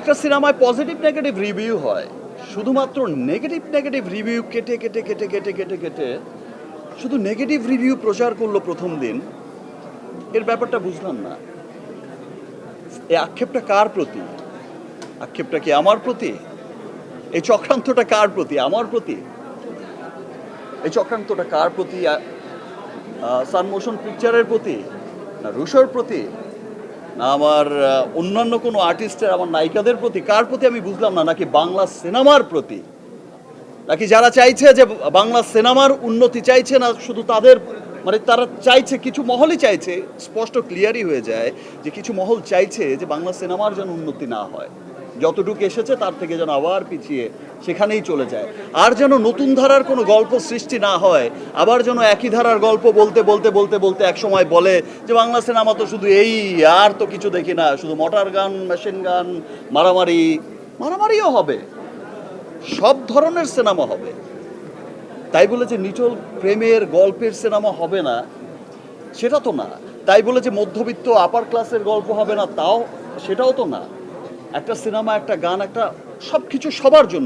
একটা সিনেমায় positive negative review হয়, শুধুমাত্র নেগেটিভ রিভিউ কেটে কেটে কেটে কেটে কেটে কেটে শুধু নেগেটিভ রিভিউ প্রচার করলো প্রথম দিন। এর ব্যাপারটা বুঝলাম না। এই আক্ষেপটা কার প্রতি? আক্ষেপটা কি আমার প্রতি? এই চক্রান্তটা কার প্রতি? আমার প্রতি? এই চক্রান্তটা কার প্রতি? সান মোশন পিকচারের প্রতি, না রুশোর প্রতি, না আমার অন্যান্য কোনো আর্টিস্টের, আমার নায়িকাদের প্রতি? কার প্রতি আমি বুঝলাম না। নাকি বাংলা সিনেমার প্রতি? নাকি যারা চাইছে যে বাংলা সিনেমার উন্নতি চাইছে না শুধু তাদের, মানে তারা চাইছে, কিছু মহলই চাইছে, স্পষ্ট ক্লিয়ারই হয়ে যায় যে কিছু মহল চাইছে যে বাংলা সিনেমার যেন উন্নতি না হয়, যতটুকু এসেছে তার থেকে যেন আবার পিছিয়ে সেখানেই চলে যায়, আর যেন নতুন ধারার কোনো গল্প সৃষ্টি না হয়, আবার যেন একই ধারার গল্প বলতে বলতে বলতে বলতে একসময় বলে যে বাংলা সিনেমা তো শুধু এই, আর তো কিছু দেখি না, শুধু মোটর গান, মেশিন গান, মারামারি। মারামারিও হবে, সব ধরনের সিনেমা হবে। তাই বলে যে নিটল প্রেমের গল্পের সিনেমা হবে না সেটা তো না। তাই বলে যে মধ্যবিত্ত আপার ক্লাসের গল্প হবে না, সেটাও তো না। একটা সিনেমা, একটা গান, একটা সব কিছু সবার জন্য।